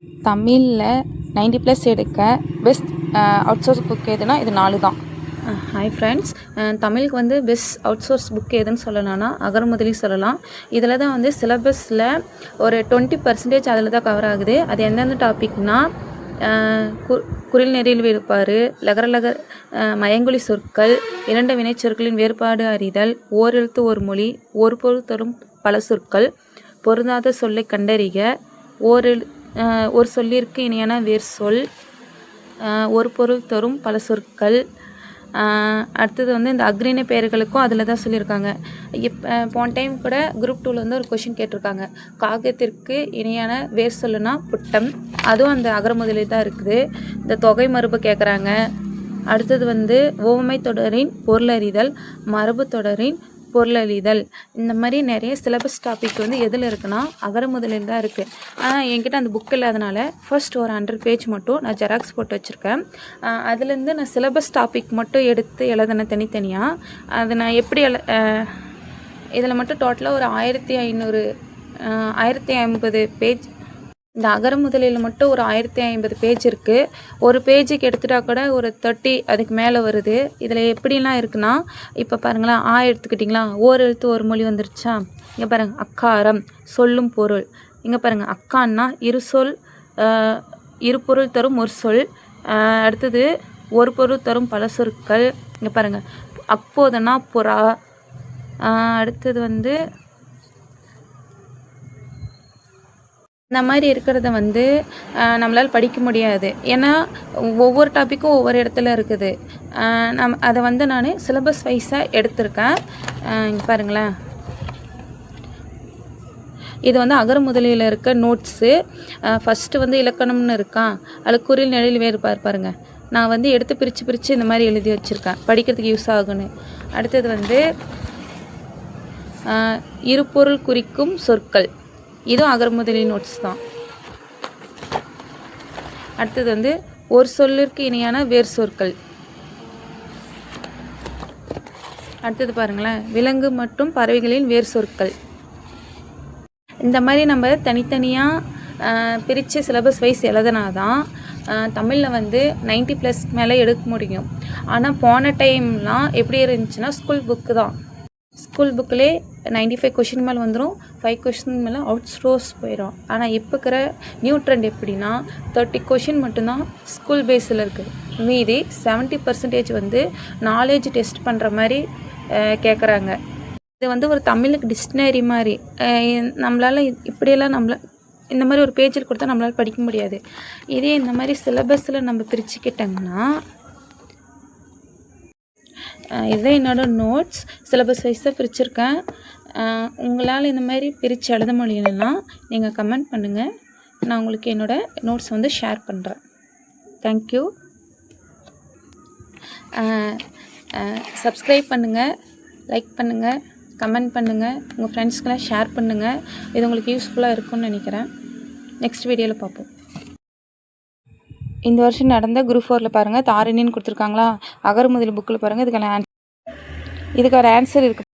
தமிழில் 90+ எடுக்க best outsource book எதுனா இது 4 தான். ஹாய் ஃப்ரெண்ட்ஸ், தமிழுக்கு வந்து பெஸ்ட் அவுட்சோர்ஸ் புக் எதுன்னு சொல்லலாம்னா அகரமுதலி சொல்லலாம். இதில் தான் வந்து சிலபஸில் ஒரு 20% அதில் தான் கவர் ஆகுது. அது எந்தெந்த டாபிக்னா குரில் நெறியில் வேறுபாடு, லகரலகர் மயங்கொலி சொற்கள், இரண்டு வினைச்சொற்களின் வேறுபாடு அறிதல், ஓரெழுத்து ஒரு மொழி, ஒரு பொருள் தரும் பல சொற்கள், பொருந்தாத சொல்லை கண்டறிக, ஒரு சொல்லிற்கு இணையான வேர் சொல், ஒரு பொருள் தரும் பல சொற்கள். அடுத்தது வந்து இந்த அக்ரிணை பெயர்களுக்கும் அதில் தான் சொல்லியிருக்காங்க. போன டைம் கூட குரூப் 2ல் வந்து ஒரு கொஷின் கேட்டிருக்காங்க. காகத்திற்கு இணையான வேர் சொல்லுனா புட்டம், அதுவும் அந்த அகரமுதலி தான் இருக்குது. இந்த தொகை மரபு கேட்குறாங்க. அடுத்தது வந்து ஓமை தொடரின் பொருளறிதல், மரபு தொடரின் பொருளறிதல். இந்த மாதிரி நிறைய சிலபஸ் டாபிக் வந்து எதில் இருக்குன்னா அகரமுதலில் தான் இருக்குது. ஆனால் என்கிட்ட அந்த புக் இல்லாதனால ஃபர்ஸ்ட் ஒரு 100 பேஜ் மட்டும் நான் ஜெராக்ஸ் போட்டு வச்சுருக்கேன். அதுலேருந்து நான் சிலபஸ் டாபிக் மட்டும் எடுத்து எழுதினேன் தனித்தனியாக. அது நான் எப்படி இதில் மட்டும் டோட்டலாக ஒரு 1550 பேஜ். இந்த அகரமுதலியில் மட்டும் ஒரு 1050 பேஜ் இருக்குது. ஒரு பேஜுக்கு எடுத்துட்டா கூட ஒரு 30 அதுக்கு மேலே வருது. இதில் எப்படிலாம் இருக்குன்னா, இப்போ பாருங்களேன், எடுத்துக்கிட்டிங்களா, ஓர் எழுத்து ஒரு மொழி வந்துருச்சா. இங்கே பாருங்கள், அக்காரம் சொல்லும் பொருள். இங்கே பாருங்கள், அக்கான்னா இரு சொல், இரு பொருள் தரும் ஒரு சொல். அடுத்தது ஒரு பொருள் தரும் பல சொற்கள். இங்கே பாருங்கள், அப்போதுனா புறா. அடுத்தது வந்து இந்த மாதிரி இருக்கிறத வந்து நம்மளால் படிக்க முடியாது. ஏன்னா ஒவ்வொரு டாப்பிக்கும் ஒவ்வொரு இடத்துல இருக்குது. அதை வந்து நான் சிலபஸ் வைஸாக எடுத்திருக்கேன். இங்கே பாருங்களேன், இது வந்து அகரமுதலியில் இருக்க நோட்ஸு. ஃபஸ்ட்டு வந்து இலக்கணம்னு இருக்கான், அதில் குறில் நிலையில் வேறுபாடு பாருங்கள். நான் வந்து எடுத்து பிரித்து இந்த மாதிரி எழுதி வச்சுருக்கேன், படிக்கிறதுக்கு யூஸ் ஆகுன்னு. அடுத்தது வந்து இருபொருள் குறிக்கும் சொற்கள், இதுவும் அகரமுதலி நோட்ஸ் தான். அடுத்தது வந்து ஒரு சொல்லிற்கு இணையான வேர் சொற்கள். அடுத்தது பாருங்களேன், விலங்கு மற்றும் பறவைகளின் வேர் சொற்கள். இந்த மாதிரி நம்ம தனித்தனியாக பிரித்து சிலபஸ் வைஸ் எழுதினாதான் தமிழில் வந்து 90+ மேலே எடுக்க முடியும். ஆனால் போன டைம்லாம் எப்படி இருந்துச்சுன்னா ஸ்கூல் புக்கு தான். ஸ்கூல் புக்கிலே 95 கொஷின் மேலே வந்துடும், 5 கொஷின் மேலே அவுட்சோர்ஸ் போயிடும். ஆனால் இப்போ இருக்கிற நியூ ட்ரெண்ட் எப்படின்னா 30 கொஷின் மட்டும்தான் ஸ்கூல் பேஸில் இருக்குது. மீதி 70% வந்து நாலேஜ் டெஸ்ட் பண்ணுற மாதிரி கேட்குறாங்க. இது வந்து ஒரு தமிழுக்கு டிக்ஷனரி மாதிரி. நம்மளால் இப்படியெல்லாம் இந்த மாதிரி ஒரு பேஜில் கொடுத்தா நம்மளால் படிக்க முடியாது. இதே இந்த மாதிரி சிலபஸில் நம்ம பிரிச்சுக்கிட்டோங்கன்னா, இதுதான் என்னோடய நோட்ஸ். சிலபஸ் வைஸாக பிரிச்சுருக்கேன். உங்களால் இந்த மாதிரி பிரித்து எழுத முடியலன்னா நீங்கள் கமெண்ட் பண்ணுங்கள், நான் உங்களுக்கு என்னோடய நோட்ஸ் வந்து ஷேர் பண்ணுறேன். தேங்க்யூ. சப்ஸ்கிரைப் பண்ணுங்கள், லைக் பண்ணுங்கள், கமெண்ட் பண்ணுங்கள், உங்கள் ஃப்ரெண்ட்ஸ்க்கெலாம் ஷேர் பண்ணுங்கள். இது உங்களுக்கு யூஸ்ஃபுல்லாக இருக்கும்னு நினைக்கிறேன். நெக்ஸ்ட் வீடியோவில் பார்ப்போம். இந்த வருஷம் நடந்த குரூப் 4ல் பாருங்கள், தாரிணின்னு கொடுத்துருக்காங்களா. அகரமுதலி புக்கில் பாருங்கள், இதுக்கான ஆன்சர் இருக்குது.